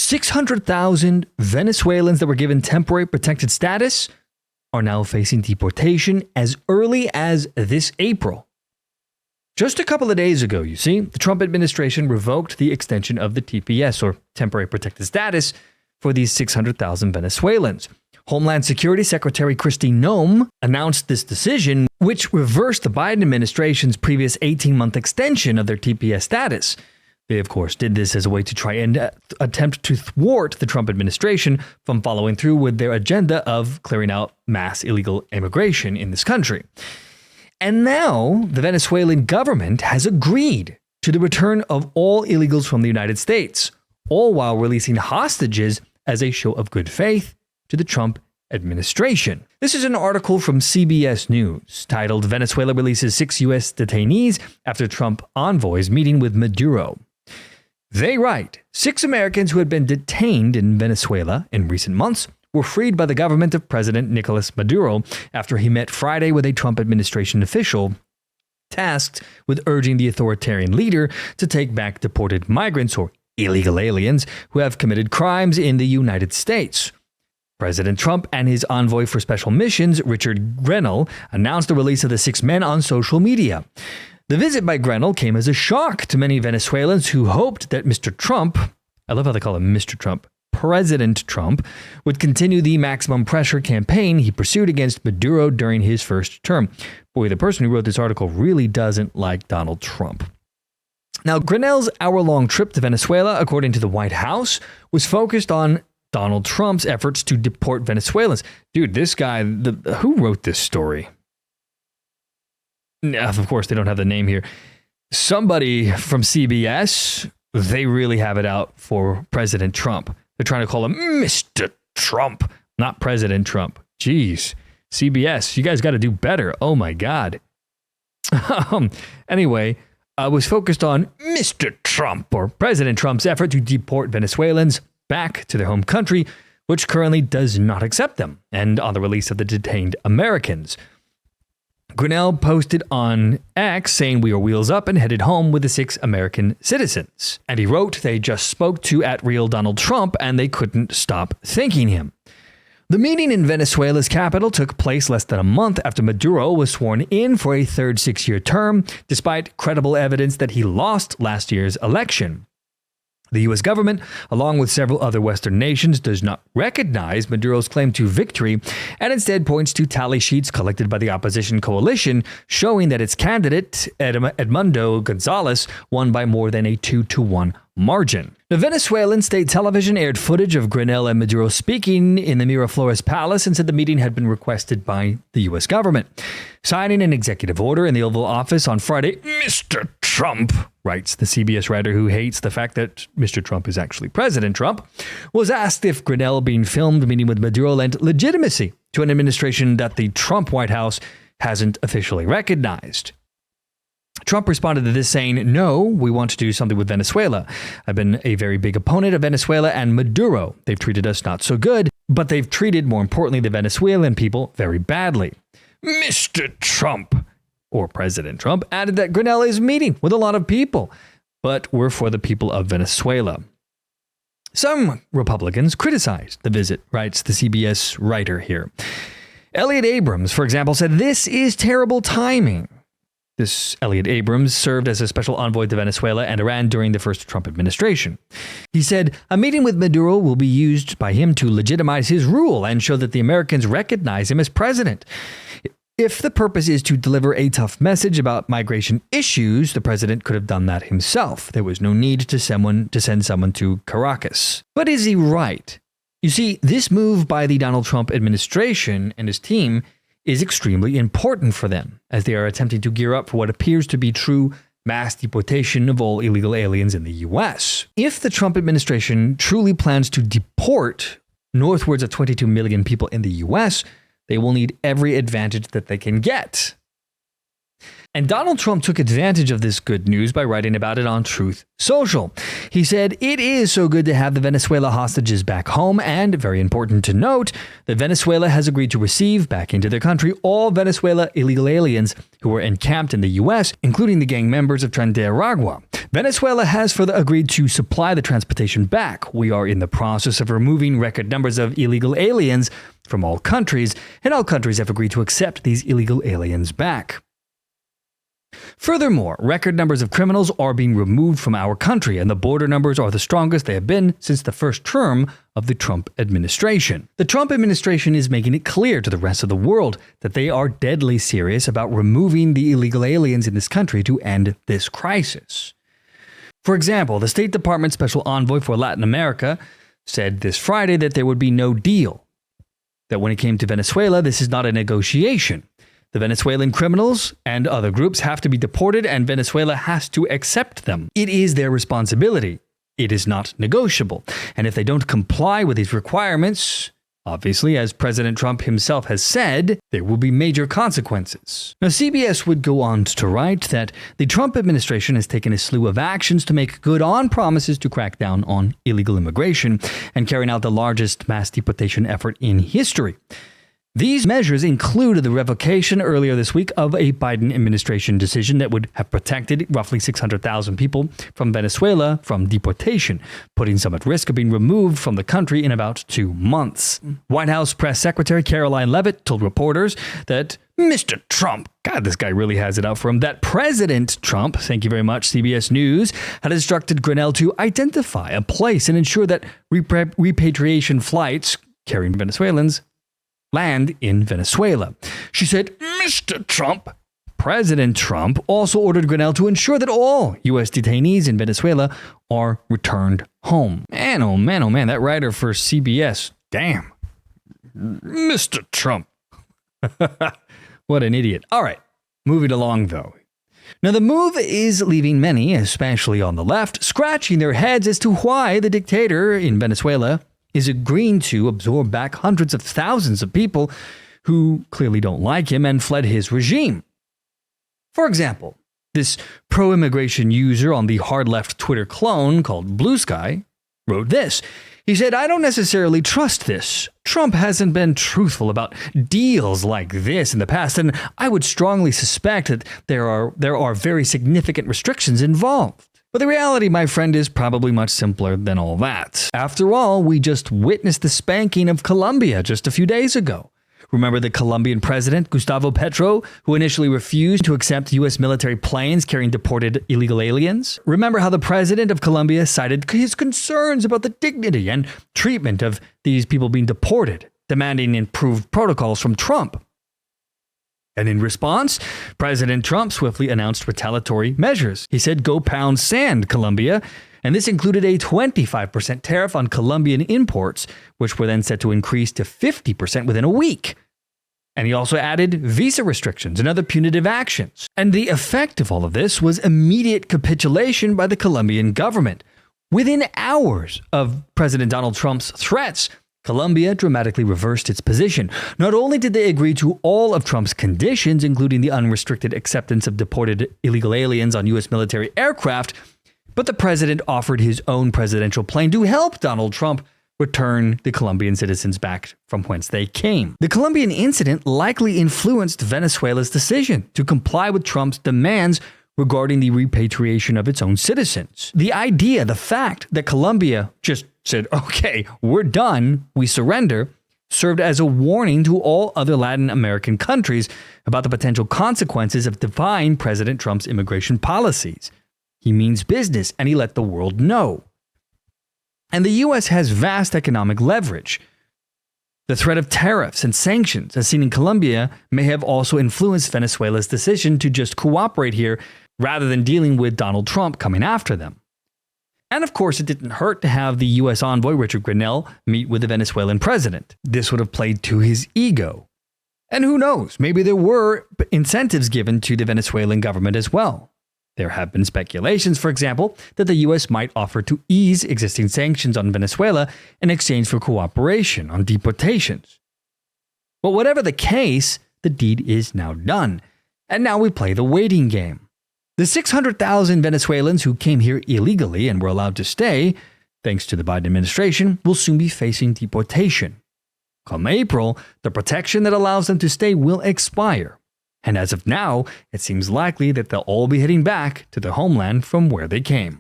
600,000 Venezuelans that were given temporary protected status are now facing deportation as early as this April. Just a couple of days ago, you see, the Trump administration revoked the extension of the TPS, or temporary protected status, for these 600,000 Venezuelans. Homeland Security Secretary Kristi Noem announced this decision, which reversed the Biden administration's previous 18-month extension of their TPS status. They, of course, did this as a way to try and attempt to thwart the Trump administration from following through with their agenda of clearing out mass illegal immigration in this country. And now the Venezuelan government has agreed to the return of all illegals from the United States, all while releasing hostages as a show of good faith to the Trump administration. This is an article from CBS News titled "Venezuela Releases 6 U.S. Detainees After Trump Envoy's Meeting with Maduro." They write, 6 Americans who had been detained in Venezuela in recent months were freed by the government of President Nicolas Maduro after he met Friday with a Trump administration official tasked with urging the authoritarian leader to take back deported migrants or illegal aliens who have committed crimes in the United States. President Trump and his envoy for special missions, Richard Grenell, announced the release of the 6 men on social media. The visit by Grenell came as a shock to many Venezuelans who hoped that Mr. Trump, I love how they call him Mr. Trump, President Trump, would continue the maximum pressure campaign he pursued against Maduro during his first term. Boy, the person who wrote this article really doesn't like Donald Trump. Now, Grenell's hour-long trip to Venezuela, according to the White House, was focused on Donald Trump's efforts to deport Venezuelans. Dude, this guy, who wrote this story? Of course, they don't have the name here. Somebody from CBS, they really have it out for President Trump. They're trying to call him Mr. Trump, not President Trump. Jeez, CBS, you guys got to do better. Oh my God. Anyway, I was focused on Mr. Trump, or President Trump's effort to deport Venezuelans back to their home country, which currently does not accept them, and on the release of the detained Americans. Grenell posted on X saying we are wheels up and headed home with the 6 American citizens. And he wrote they just spoke to @real Donald Trump and they couldn't stop thanking him. The meeting in Venezuela's capital took place less than a month after Maduro was sworn in for a third 6-year term, despite credible evidence that he lost last year's election. The U.S. government, along with several other Western nations, does not recognize Maduro's claim to victory and instead points to tally sheets collected by the opposition coalition showing that its candidate, Edmundo Gonzalez, won by more than a 2-1 margin. The Venezuelan state television aired footage of Grenell and Maduro speaking in the Miraflores Palace and said the meeting had been requested by the U.S. government. Signing an executive order in the Oval Office on Friday, Mr. Trump, writes the CBS writer who hates the fact that Mr. Trump is actually President Trump, was asked if Grenell being filmed meeting with Maduro lent legitimacy to an administration that the Trump White House hasn't officially recognized. Trump responded to this saying, "No, we want to do something with Venezuela. I've been a very big opponent of Venezuela and Maduro. They've treated us not so good, but they've treated, more importantly, the Venezuelan people very badly." Mr. Trump, or President Trump, added that Grenell is meeting with a lot of people, but we're for the people of Venezuela. Some Republicans criticized the visit, writes the CBS writer here. Elliot Abrams, for example, said this is terrible timing. This Elliot Abrams served as a special envoy to Venezuela and Iran during the first Trump administration. He said, a meeting with Maduro will be used by him to legitimize his rule and show that the Americans recognize him as president. If the purpose is to deliver a tough message about migration issues, the president could have done that himself. There was no need to send someone to Caracas. But is he right? You see, this move by the Donald Trump administration and his team is extremely important for them, as they are attempting to gear up for what appears to be true mass deportation of all illegal aliens in the U.S. If the Trump administration truly plans to deport northwards of 22 million people in the U.S., they will need every advantage that they can get. And Donald Trump took advantage of this good news by writing about it on Truth Social. He said, "It is so good to have the Venezuela hostages back home, and very important to note that Venezuela has agreed to receive back into their country all Venezuela illegal aliens who were encamped in the U.S., including the gang members of Trinidad. Venezuela has further agreed to supply the transportation back. We are in the process of removing record numbers of illegal aliens from all countries, and all countries have agreed to accept these illegal aliens back. Furthermore, record numbers of criminals are being removed from our country, and the border numbers are the strongest they have been since the first term of the Trump administration. The Trump administration is making it clear to the rest of the world that they are deadly serious about removing the illegal aliens in this country to end this crisis. For example, the State Department Special Envoy for Latin America said this Friday that there would be no deal, that when it came to Venezuela, this is not a negotiation. The Venezuelan criminals and other groups have to be deported, and Venezuela has to accept them. It is their responsibility. It is not negotiable. And if they don't comply with these requirements, obviously, as President Trump himself has said, there will be major consequences. Now, CBS would go on to write that the Trump administration has taken a slew of actions to make good on promises to crack down on illegal immigration and carrying out the largest mass deportation effort in history. These measures include the revocation earlier this week of a Biden administration decision that would have protected roughly 600,000 people from Venezuela from deportation, putting some at risk of being removed from the country in about 2 months. White House Press Secretary Caroline Leavitt told reporters that Mr. Trump, God, this guy really has it out for him, that President Trump, thank you very much, CBS News, had instructed Grinnell to identify a place and ensure that repatriation flights carrying Venezuelans land in Venezuela. She said, Mr. Trump, President Trump, also ordered Grinnell to ensure that all U.S. detainees in Venezuela are returned home. Man, oh man, that writer for CBS, damn. Mr. Trump. What an idiot. All right, moving along though. Now, the move is leaving many, especially on the left, scratching their heads as to why the dictator in Venezuela is agreeing to absorb back hundreds of thousands of people who clearly don't like him and fled his regime. For example, this pro-immigration user on the hard-left Twitter clone called Blue Sky wrote this. He said, "I don't necessarily trust this. Trump hasn't been truthful about deals like this in the past, and I would strongly suspect that there are very significant restrictions involved." But the reality, my friend, is probably much simpler than all that. After all, we just witnessed the spanking of Colombia just a few days ago. Remember the Colombian president, Gustavo Petro, who initially refused to accept U.S. military planes carrying deported illegal aliens? Remember how the president of Colombia cited his concerns about the dignity and treatment of these people being deported, demanding improved protocols from Trump? And in response, President Trump swiftly announced retaliatory measures. He said, "Go pound sand, Colombia." And this included a 25% tariff on Colombian imports, which were then set to increase to 50% within a week. And he also added visa restrictions and other punitive actions. And the effect of all of this was immediate capitulation by the Colombian government. Within hours of President Donald Trump's threats, Colombia dramatically reversed its position. Not only did they agree to all of Trump's conditions, including the unrestricted acceptance of deported illegal aliens on U.S. military aircraft, but the president offered his own presidential plane to help Donald Trump return the Colombian citizens back from whence they came. The Colombian incident likely influenced Venezuela's decision to comply with Trump's demands regarding the repatriation of its own citizens. The fact that Colombia just said, okay, we're done, we surrender, served as a warning to all other Latin American countries about the potential consequences of defying President Trump's immigration policies. He means business, and he let the world know. And the U.S. has vast economic leverage. The threat of tariffs and sanctions, as seen in Colombia, may have also influenced Venezuela's decision to just cooperate here rather than dealing with Donald Trump coming after them. And of course, it didn't hurt to have the U.S. envoy Richard Grinnell meet with the Venezuelan president. This would have played to his ego. And who knows, maybe there were incentives given to the Venezuelan government as well. There have been speculations, for example, that the U.S. might offer to ease existing sanctions on Venezuela in exchange for cooperation on deportations. But whatever the case, the deed is now done. And now we play the waiting game. The 600,000 Venezuelans who came here illegally and were allowed to stay, thanks to the Biden administration, will soon be facing deportation. Come April, the protection that allows them to stay will expire. And as of now, it seems likely that they'll all be heading back to their homeland from where they came.